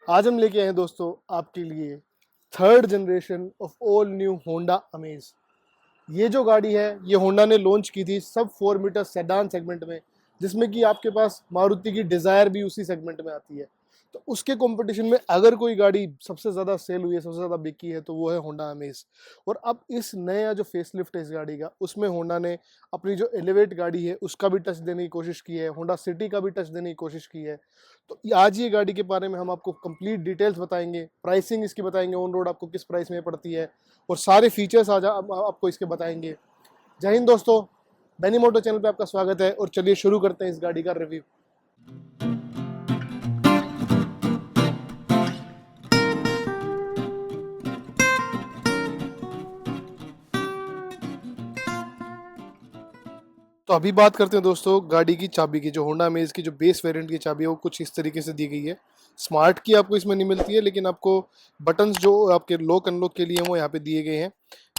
आज हम लेके आए हैं दोस्तों आपके लिए third generation of all new Honda amaze. ये जो गाड़ी है ये होंडा ने लॉन्च की थी सब 4 मीटर सेडान सेगमेंट में, जिसमें कि आपके पास मारुति की डिजायर भी उसी सेगमेंट में आती है। तो उसके कंपटीशन में अगर कोई गाड़ी सबसे ज़्यादा सेल हुई है, सबसे ज़्यादा बिकी है, तो वो है होंडा अमेज। और अब इस नया जो फेसलिफ्ट है इस गाड़ी का, उसमें होंडा ने अपनी जो एलिवेट गाड़ी है उसका भी टच देने की कोशिश की है, होंडा सिटी का भी टच देने की कोशिश की है। तो आज ये गाड़ी के बारे में हम आपको कंप्लीट डिटेल्स बताएंगे, प्राइसिंग इसकी बताएंगे, ऑन रोड आपको किस प्राइस में पड़ती है, और सारे फीचर्स आज आपको इसके बताएंगे। जय हिंद दोस्तों, बेनी मोटो चैनल पे आपका स्वागत है और चलिए शुरू करते हैं इस गाड़ी का रिव्यू। तो अभी बात करते हैं दोस्तों गाड़ी की चाबी की। जो होंडा अमेज की जो बेस वेरिएंट की चाबी है वो कुछ इस तरीके से दी गई है। स्मार्ट की आपको इसमें नहीं मिलती है, लेकिन आपको बटन्स जो आपके लॉक अनलॉक के लिए वो यहाँ पे दिए गए हैं।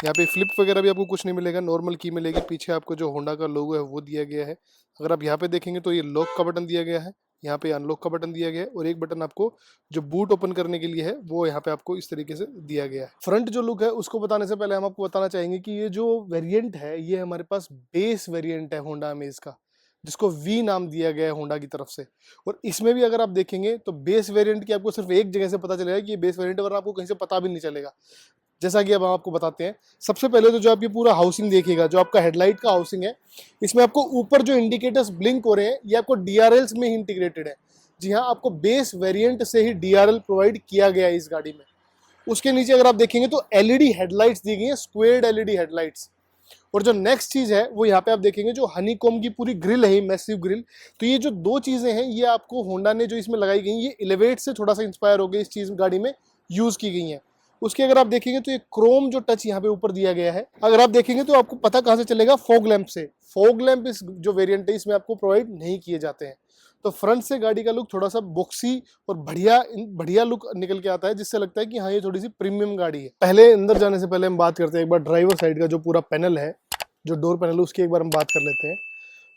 यहाँ पे फ्लिप वगैरह भी आपको कुछ नहीं मिलेगा, नॉर्मल की मिलेगी। पीछे आपको जो होंडा का लोगो है वो दिया गया है। अगर आप यहाँ पे देखेंगे तो ये लॉक का बटन दिया गया है, यहाँ पे अनलॉक का बटन दिया गया है, और एक बटन आपको जो बूट ओपन करने के लिए है वो यहाँ पे आपको इस तरीके से दिया गया है। फ्रंट जो लुक है उसको बताने से पहले हम आपको बताना चाहेंगे कि ये जो वेरिएंट है ये हमारे पास बेस वेरिएंट है होंडा अमेज का, जिसको वी नाम दिया गया है होंडा की तरफ से। और इसमें भी अगर आप देखेंगे तो बेस वेरिएंट की आपको सिर्फ एक जगह से पता चलेगा कि ये बेस वेरिएंट है, वरना आपको कहीं से पता भी नहीं चलेगा। जैसा कि अब हम आपको बताते हैं। सबसे पहले तो जो आप ये पूरा हाउसिंग देखिएगा, जो आपका हेडलाइट का हाउसिंग है, इसमें आपको ऊपर जो इंडिकेटर्स ब्लिंक हो रहे हैं ये आपको डीआरएल्स में ही इंटीग्रेटेड है। जी हाँ, आपको बेस वेरिएंट से ही डीआरएल प्रोवाइड किया गया है इस गाड़ी में। उसके नीचे अगर आप देखेंगे तो एलईडी हेडलाइट्स दी गई हैं, स्क्वेयर्ड एलईडी हेडलाइट्स। और जो नेक्स्ट चीज है वो यहाँ पे आप देखेंगे जो हनीकॉम की पूरी ग्रिल है, मैसिव ग्रिल। तो ये जो दो चीजें हैं ये आपको होंडा ने जो इसमें लगाई गई ये इलेवेट से थोड़ा सा इंस्पायर हो गई, इस चीज गाड़ी में यूज की गई है। उसके अगर आप देखेंगे तो ये क्रोम जो टच यहाँ पे ऊपर दिया गया है, अगर आप देखेंगे तो आपको पता कहाँ से चलेगा, फॉग लैंप से। फॉग लैंप इस जो वेरिएंट है इसमें आपको प्रोवाइड नहीं किए जाते हैं। तो फ्रंट से गाड़ी का लुक थोड़ा सा बॉक्सी और बढ़िया बढ़िया लुक निकल के आता है, जिससे लगता है कि हाँ ये थोड़ी सी प्रीमियम गाड़ी है। पहले अंदर जाने से पहले हम बात करते हैं एक बार ड्राइवर साइड का जो पूरा पैनल है, जो डोर पैनल है उसकी एक बार हम बात कर लेते हैं।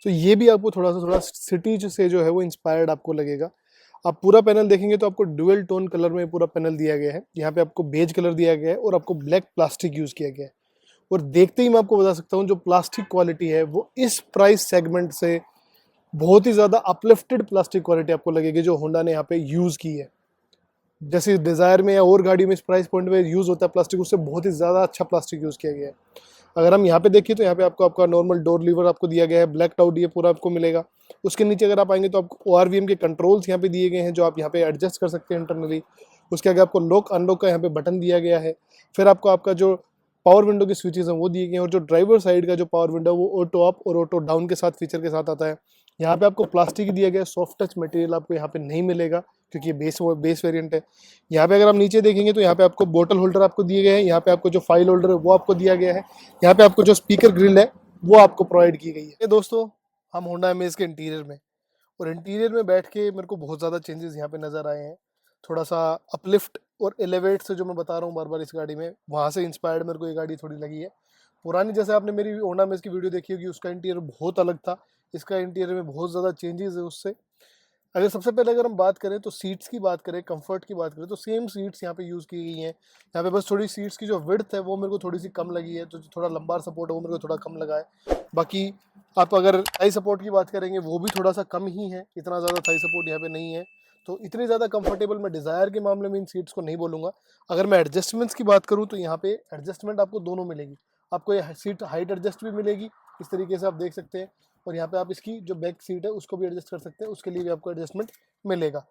तो ये भी आपको थोड़ा सिटी से जो है वो इंस्पायर्ड आपको लगेगा। आप पूरा पैनल देखेंगे तो आपको डुअल टोन कलर में पूरा पैनल दिया गया है। यहाँ पे आपको बेज कलर दिया गया है और आपको ब्लैक प्लास्टिक यूज किया गया है। और देखते ही मैं आपको बता सकता हूँ जो प्लास्टिक क्वालिटी है वो इस प्राइस सेगमेंट से बहुत ही ज्यादा अपलिफ्टेड प्लास्टिक क्वालिटी आपको लगेगी जो होंडा ने यहाँ पे यूज की है। जैसे डिजायर में या और गाड़ी में इस प्राइस पॉइंट में यूज होता है प्लास्टिक, उससे बहुत ही ज्यादा अच्छा प्लास्टिक यूज किया गया है। अगर हम यहाँ पे देखिए तो यहाँ पे आपको आपका नॉर्मल डोर लीवर आपको दिया गया है, ब्लैक आउट ये पूरा आपको मिलेगा। उसके नीचे अगर आप आएंगे तो आपको ORVM के कंट्रोल्स यहाँ पे दिए गए हैं जो आप यहाँ पे एडजस्ट कर सकते हैं इंटरनली। उसके आगे आपको लॉक अनलॉक का यहाँ पे बटन दिया गया है। फिर आपको आपका जो पावर विंडो की स्विचेस हैं वो दिए गए हैं, और जो ड्राइवर साइड का जो पावर विंडो वो ऑटो अप और ऑटो डाउन के साथ फीचर के साथ आता है। यहाँ पे आपको प्लास्टिक दिया गया है, सॉफ्ट टच मटेरियल आपको यहाँ पे नहीं मिलेगा क्योंकि ये बेस वेरिएंट है। यहाँ पे अगर आप नीचे देखेंगे तो यहाँ पे आपको बोतल होल्डर आपको दिए गए हैं, यहाँ पे आपको जो फाइल होल्डर है वो आपको दिया गया है, यहाँ पे आपको जो स्पीकर ग्रिल है वो आपको प्रोवाइड की गई है। ये दोस्तों हम होंडा अमेज के इंटीरियर में, और इंटीरियर में बैठ के मेरे को बहुत ज़्यादा चेंजेस यहाँ पे नज़र आए हैं। थोड़ा सा अपलिफ्ट और एलिवेट से जो मैं बता रहा हूँ बार बार इस गाड़ी में, वहाँ से इंस्पायर्ड मेरे को ये गाड़ी थोड़ी लगी है। पुरानी जैसे आपने मेरी होंडा अमेज की वीडियो देखी होगी उसका इंटीरियर बहुत अलग था, इसका इंटीरियर में बहुत ज़्यादा चेंजेस है उससे। अगर सबसे पहले अगर हम बात करें तो सीट्स की बात करें, कंफर्ट की बात करें, तो सेम सीट्स यहाँ पे यूज़ की गई हैं। यहाँ पे बस थोड़ी सीट्स की जो विड्थ है वो मेरे को थोड़ी सी कम लगी है, तो जो थोड़ा लंबा सपोर्ट है वो मेरे को थोड़ा कम लगा है। बाकी आप अगर थाई सपोर्ट की बात करेंगे वो भी थोड़ा सा कम ही है, इतना ज़्यादा थाई सपोर्ट यहाँ पे नहीं है। तो इतनी ज़्यादा कंफर्टेबल मैं डिज़ायर के मामले में इन सीट्स को नहीं बोलूँगा। अगर मैं एडजस्टमेंट्स की बात करूँ तो यहाँ पे एडजस्टमेंट आपको दोनों मिलेगी। आपको ये सीट हाइट एडजस्ट भी मिलेगी, इस तरीके से आप देख सकते हैं। और यहाँ पे आप इसकी जो बैक सीट है उसको भी एडजस्ट कर सकते हैं, उसके लिए भी आपको एडजस्टमेंट मिलेगा।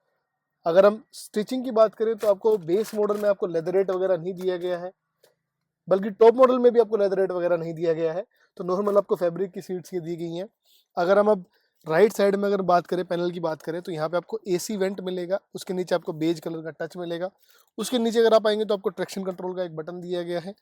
अगर हम स्टिचिंग की बात करें तो आपको बेस मॉडल में आपको लेदरेट वगैरह नहीं दिया गया है, बल्कि टॉप मॉडल में भी आपको लेदरेट वगैरह नहीं दिया गया है। तो नॉर्मल आपको फैब्रिक की सीट्स ये दी गई हैं। अगर हम अब राइट साइड में अगर बात करें, पैनल की बात करें, तो यहाँ पे आपको AC वेंट मिलेगा, उसके नीचे आपको बेज कलर का टच मिलेगा। उसके नीचे अगर आप आएंगे तो आपको ट्रैक्शन कंट्रोल का एक बटन दिया गया है।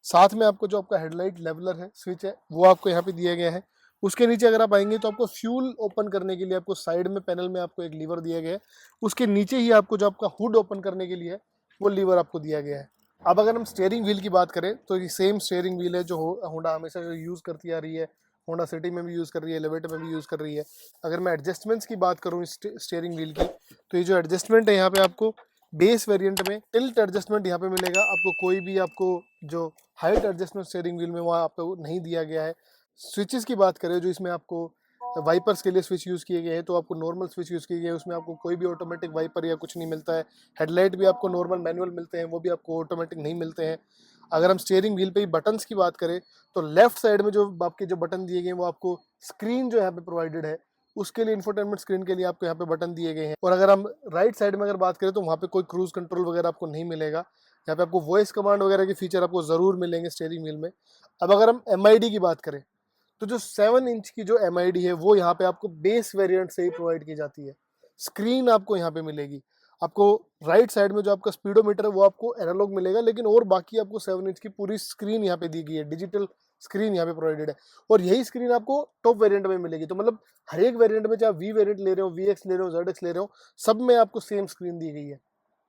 साथ में आपको जो आपका हेडलाइट लेवलर है, स्विच है, वो आपको यहाँ पे दिया गया है। उसके नीचे अगर आप आएंगे तो आपको फ्यूल ओपन करने के लिए आपको साइड में पैनल में आपको एक लीवर दिया गया है। उसके नीचे ही आपको जो आपका हुड ओपन करने के लिए वो लीवर आपको दिया गया है। अब अगर हम स्टीयरिंग व्हील की बात करें तो ये सेम स्टीयरिंग व्हील है जो होंडा हमेशा जो यूज़ करती आ रही है, होंडा सिटी में भी यूज़ कर रही है, एलिवेटर में भी यूज़ कर रही है। अगर मैं एडजस्टमेंट्स की बात करूँ इस स्टीयरिंग व्हील की, तो ये जो एडजस्टमेंट है यहाँ पे आपको बेस वेरिएंट में टिल्ट एडजस्टमेंट यहाँ पे मिलेगा आपको, कोई भी आपको जो हाइट एडजस्टमेंट स्टीयरिंग व्हील में वहाँ आपको नहीं दिया गया है। स्विचेस की बात करें जो इसमें आपको वाइपर्स के लिए स्विच यूज़ किए गए हैं, तो आपको नॉर्मल स्विच यूज़ किए गए हैं, उसमें आपको कोई भी ऑटोमेटिक वाइपर या कुछ नहीं मिलता है। हेडलाइट भी आपको नॉर्मल मैनुअल मिलते हैं, वो भी आपको ऑटोमेटिक नहीं मिलते हैं। अगर हम स्टीयरिंग व्हील पे ही बटन्स की बात करें तो लेफ्ट साइड में जो आपके जो बटन दिए गए हैं वो आपको स्क्रीन जो यहाँ पे प्रोवाइडेड है उसके लिए, इंफोटेनमेंट स्क्रीन के लिए आपको यहाँ पे बटन दिए गए हैं। और अगर हम राइट साइड में अगर बात करें तो वहाँ पे कोई क्रूज कंट्रोल वगैरह आपको नहीं मिलेगा। यहाँ पे आपको वॉइस कमांड वगैरह के फीचर आपको ज़रूर मिलेंगे स्टीयरिंग व्हील में। अब अगर हम MID की बात करें तो जो 7 इंच की जो MID है वो यहाँ पे आपको बेस वेरिएंट से ही प्रोवाइड की जाती है। स्क्रीन आपको यहाँ पे मिलेगी। आपको राइट साइड में जो आपका स्पीडोमीटर है वो आपको एनालॉग मिलेगा, लेकिन और बाकी आपको 7 इंच की पूरी स्क्रीन यहाँ पे दी गई है, डिजिटल स्क्रीन यहाँ पे प्रोवाइडेड है। और यही स्क्रीन आपको टॉप वेरिएंट में मिलेगी। तो मतलब हर एक वेरिएंट में, चाहे V वेरिएंट ले रहे हो, VX ले रहे हो, ZX ले रहे हो, सब में आपको सेम स्क्रीन दी गई है,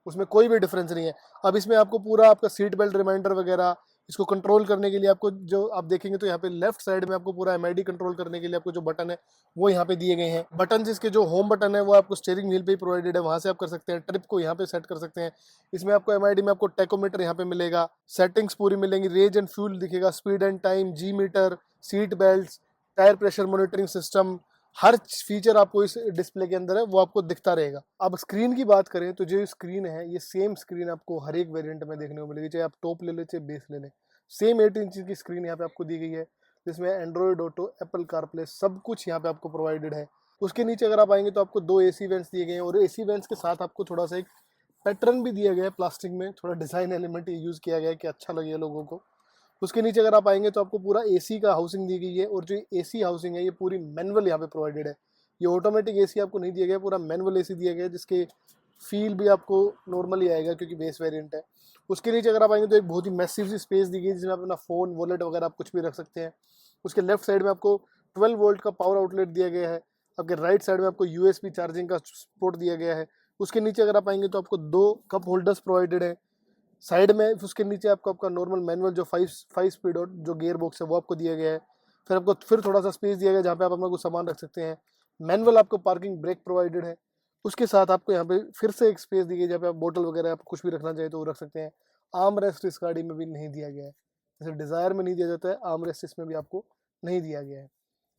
उसमें कोई भी डिफरेंस नहीं है। अब इसमें आपको पूरा आपका सीट बेल्ट रिमाइंडर वगैरह, इसको कंट्रोल करने के लिए आपको जो आप देखेंगे तो यहाँ पे लेफ्ट साइड में आपको पूरा MID कंट्रोल करने के लिए आपको जो बटन है वो यहाँ पे दिए गए हैं। बटन जिसके जो होम बटन है वो आपको स्टीयरिंग व्हील पे ही प्रोवाइडेड है, वहाँ से आप कर सकते हैं। ट्रिप को यहाँ पे सेट कर सकते हैं। इसमें आपको MID में आपको टेकोमीटर यहाँ पे मिलेगा, सेटिंग्स पूरी मिलेंगी, रेंज एंड फ्यूल दिखेगा, speed and time, G meter, seat belt, tyre pressure monitoring system, हर फीचर आपको इस डिस्प्ले के अंदर है वो आपको दिखता रहेगा। अब स्क्रीन की बात करें तो जो स्क्रीन है ये सेम स्क्रीन आपको हर एक वेरिएंट में देखने को मिलेगी, चाहे आप टॉप ले लें चाहे बेस ले लें। सेम 8 इंच की स्क्रीन यहाँ पे आपको दी गई है, जिसमें एंड्रॉयड ऑटो, एप्पल कारप्ले सब कुछ यहाँ पे आपको प्रोवाइडेड है। उसके नीचे अगर आप आएंगे तो आपको 2 AC वेंट्स दिए गए हैं, और AC वेंट्स के साथ आपको थोड़ा सा एक पैटर्न भी दिया गया है प्लास्टिक में, थोड़ा डिज़ाइन एलिमेंट यूज़ किया गया है कि अच्छा लगे लोगों को। उसके नीचे अगर आप आएंगे तो आपको पूरा AC का हाउसिंग दी गई है, और जो AC हाउसिंग है ये पूरी मैनुअल यहाँ पे प्रोवाइडेड है। ये ऑटोमेटिक AC आपको नहीं दिया गया, पूरा मैनुअल AC दिया गया है, जिसके फील भी आपको नॉर्मली आएगा क्योंकि बेस वेरिएंट है। उसके नीचे अगर आप आएंगे तो एक बहुत ही मैसिव सी स्पेस दी गई है, जिसमें आप अपना फ़ोन, वॉलेट वगैरह आप कुछ भी रख सकते हैं। उसके लेफ्ट साइड में आपको 12 वोल्ट का पावर आउटलेट दिया गया है। आपके राइट साइड में आपको USB चार्जिंग का सपोर्ट दिया गया है। उसके नीचे अगर आप आएंगे तो आपको 2 कप होल्डर्स प्रोवाइडेड है साइड में। उसके नीचे आपको आपका नॉर्मल मैनुअल जो 5 स्पीड और जो गियर बॉक्स है वो आपको दिया गया है। फिर आपको फिर थोड़ा सा स्पेस दिया गया जहाँ पे आप अपना कुछ सामान रख सकते हैं। मैनुअल आपको पार्किंग ब्रेक प्रोवाइडेड है। उसके साथ आपको यहाँ पे फिर से एक स्पेस दी गई है जहाँ पे आप बोतल वगैरह आप कुछ भी रखना चाहे तो वो रख सकते हैं। आर्म रेस्ट इस गाड़ी में भी नहीं दिया गया है, जैसे डिज़ायर में नहीं दिया जाता है, आर्म रेस्ट इसमें भी आपको नहीं दिया गया है।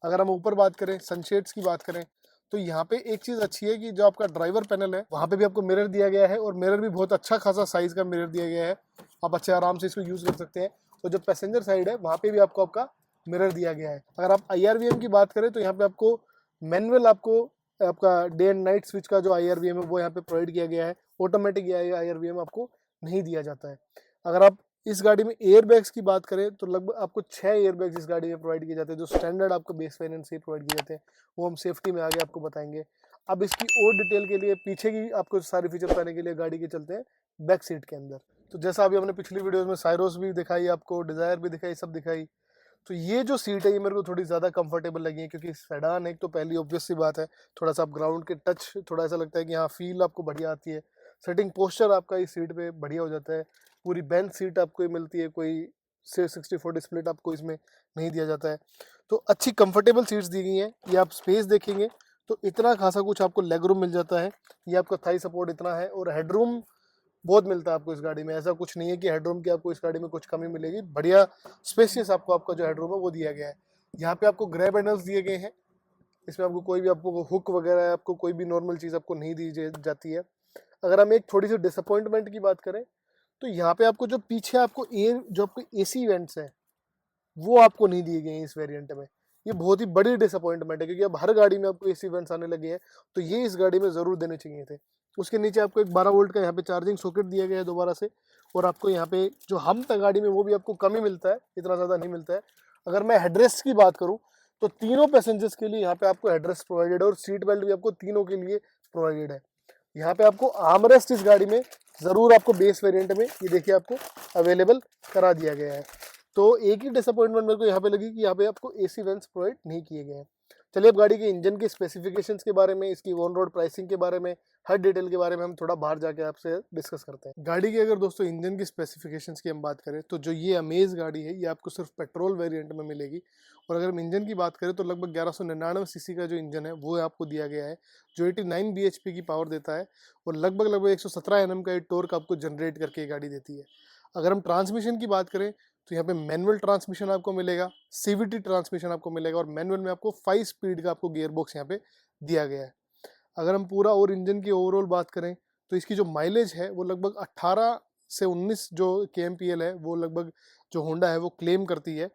अगर हम ऊपर बात करें, सनशेड्स की बात करें, तो यहाँ पे एक चीज़ अच्छी है कि जो आपका ड्राइवर पैनल है वहाँ पे भी आपको मिरर दिया गया है, और मिरर भी बहुत अच्छा खासा साइज़ का मिरर दिया गया है, आप अच्छे आराम से इसको यूज़ कर सकते हैं। और जो पैसेंजर साइड है वहाँ पे भी आपको आपका मिरर दिया गया है। अगर आप IRVM की बात करें तो यहाँ पे आपको मैनुअल आपको आपका डे एंड नाइट स्विच का जो IRVM है वो यहाँ पे प्रोवाइड किया गया है। ऑटोमेटिक IRVM आपको नहीं दिया जाता है। अगर आप इस गाड़ी में एयरबैग्स की बात करें तो लगभग आपको 6 एयरबैग्स इस गाड़ी में प्रोवाइड किए जाते हैं, जो स्टैंडर्ड आपको बेस वेरिएंट से ही प्रोवाइड किए जाते हैं। वो हम सेफ्टी में आगे आपको बताएंगे। अब इसकी और डिटेल के लिए, पीछे की आपको सारे फीचर बताने के लिए गाड़ी के चलते हैं बैक सीट के अंदर। तो जैसा अभी हमने पिछली वीडियोस में साइरोस भी दिखाई, आपको डिज़ायर भी दिखाई, सब दिखाई, तो ये जो सीट है ये मेरे को थोड़ी ज़्यादा कंफर्टेबल लगी है, क्योंकि सेडान एक तो पहली ऑब्वियस सी बात है, थोड़ा सा आप ग्राउंड के टच थोड़ा ऐसा लगता है कि हाँ फील आपको बढ़िया आती है। सेटिंग पोस्चर आपका इस सीट पे बढ़िया हो जाता है। पूरी बेंच सीट आपको ये मिलती है, कोई से 60-40 स्प्लिट आपको इसमें नहीं दिया जाता है। तो अच्छी कंफर्टेबल सीट्स दी गई हैं। ये आप स्पेस देखेंगे तो इतना खासा कुछ आपको लेग रूम मिल जाता है। ये आपका थाई सपोर्ट इतना है, और हेडरूम बहुत मिलता है आपको इस गाड़ी में। ऐसा कुछ नहीं है कि हेडरूम की आपको इस गाड़ी में कुछ कमी मिलेगी। बढ़िया स्पेसियस आपको आपका जो हेडरूम है वो दिया गया है। यहाँ पे आपको ग्रैब हैंडल्स दिए गए हैं। इसमें आपको कोई भी आपको हुक वगैरह, आपको कोई भी नॉर्मल चीज़ आपको नहीं दी जाती है। अगर हम एक थोड़ी सी डिसअपॉइंटमेंट की बात करें तो यहाँ पे आपको जो पीछे आपको जो आपको AC वेंट्स हैं वो आपको नहीं दिए गए हैं इस वेरिएंट में। ये बहुत ही बड़ी डिसअपॉइंटमेंट है, क्योंकि अब हर गाड़ी में आपको AC वेंट्स आने लगे हैं, तो ये इस गाड़ी में ज़रूर देने चाहिए थे। उसके नीचे आपको एक 12 वोल्ट का यहाँ पे चार्जिंग सॉकेट दिया गया है दोबारा से, और आपको यहाँ पे जो हम्प है गाड़ी में वो भी आपको कम ही मिलता है, इतना ज़्यादा नहीं मिलता है। अगर मैं हेडरेस्ट की बात करूँ तो तीनों पैसेंजर्स के लिए यहाँ पे आपको हेडरेस्ट प्रोवाइडेड है, और सीट बेल्ट भी आपको तीनों के लिए प्रोवाइडेड है। यहाँ पे आपको आर्मरेस्ट इस गाड़ी में ज़रूर आपको बेस वेरिएंट में ये देखिए आपको अवेलेबल करा दिया गया है। तो एक ही डिसअपॉइंटमेंट मेरे को यहाँ पे लगी कि यहाँ पे आपको AC वेंट्स प्रोवाइड नहीं किए गए हैं। चलिए अब गाड़ी के इंजन के स्पेसिफिकेशंस के बारे में, इसकी ऑन रोड प्राइसिंग के बारे में, हर डिटेल के बारे में हम थोड़ा बाहर जाके आपसे डिस्कस करते हैं। गाड़ी की अगर दोस्तों इंजन की स्पेसिफिकेशंस की हम बात करें तो जो ये अमेज गाड़ी है ये आपको सिर्फ पेट्रोल वेरिएंट में मिलेगी। और अगर हम इंजन की बात करें तो लगभग 1199 सीसी का जो इंजन है वो आपको दिया गया है, जो 89 bhp की पावर देता है और लगभग 117 Nm का टॉर्क आपको जनरेट करके ये गाड़ी देती है। अगर हम ट्रांसमिशन की बात करें तो यहाँ पे मैनुअल ट्रांसमिशन आपको मिलेगा, सीवीटी ट्रांसमिशन आपको मिलेगा और मैनुअल में आपको 5 स्पीड का आपको गियर बॉक्स यहाँ पे दिया गया है। अगर हम पूरा और इंजन की ओवरऑल बात करें तो इसकी जो माइलेज है वो लगभग 18 से 19 जो KMPL है वो लगभग जो होंडा है वो क्लेम करती है।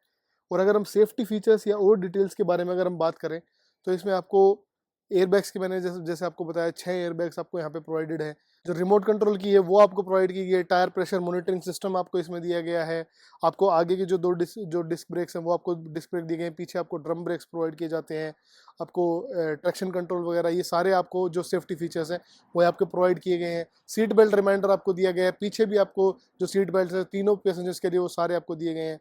और अगर हम सेफ्टी फीचर्स या और डिटेल्स के बारे में अगर हम बात करें तो इसमें आपको एयरबैग्स की मैंने जैसे जैसे आपको बताया 6 एयरबैग्स आपको यहाँ पे प्रोवाइडेड है। जो रिमोट कंट्रोल की है वो आपको प्रोवाइड की गई है। टायर प्रेशर मॉनिटरिंग सिस्टम आपको इसमें दिया गया है। आपको आगे के जो डिस्क ब्रेक्स हैं वो आपको डिस्क ब्रेक दिए गए हैं, पीछे आपको ड्रम ब्रेक्स प्रोवाइड किए जाते हैं। आपको ट्रैक्शन कंट्रोल वगैरह ये सारे आपको जो सेफ्टी फीचर्स हैं वो आपको प्रोवाइड किए गए हैं। सीट बेल्ट रिमाइंडर आपको दिया गया है, पीछे भी आपको जो सीट बेल्ट है तीनों पैसेंजर्स के लिए वो सारे आपको दिए गए हैं।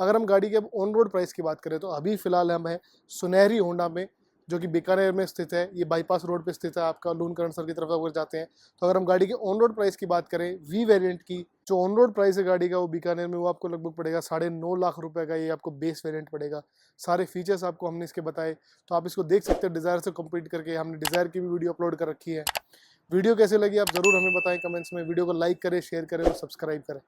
अगर हम गाड़ी के अब ऑन रोड प्राइस की बात करें तो अभी फिलहाल हम हैं सुनहरी होंडा में, जो कि बीकानेर में स्थित है। ये बाईपास रोड पे स्थित है, आपका लूनकरण सर की तरफ अगर जाते हैं तो। अगर हम गाड़ी के ऑन रोड प्राइस की बात करें वी वेरिएंट की, जो ऑन रोड प्राइस है गाड़ी का वो बीकानेर में वो आपको लगभग पड़ेगा 9.5 लाख रुपए का। ये आपको बेस वेरिएंट पड़ेगा। सारे फीचर्स आपको हमने इसके बताए, तो आप इसको देख सकते हैं डिज़ायर से कंपीट करके। हमने डिज़ायर की भी वीडियो अपलोड कर रखी है। वीडियो कैसे लगी आप ज़रूर हमें बताएं कमेंट्स में। वीडियो को लाइक करें, शेयर करें और सब्सक्राइब करें।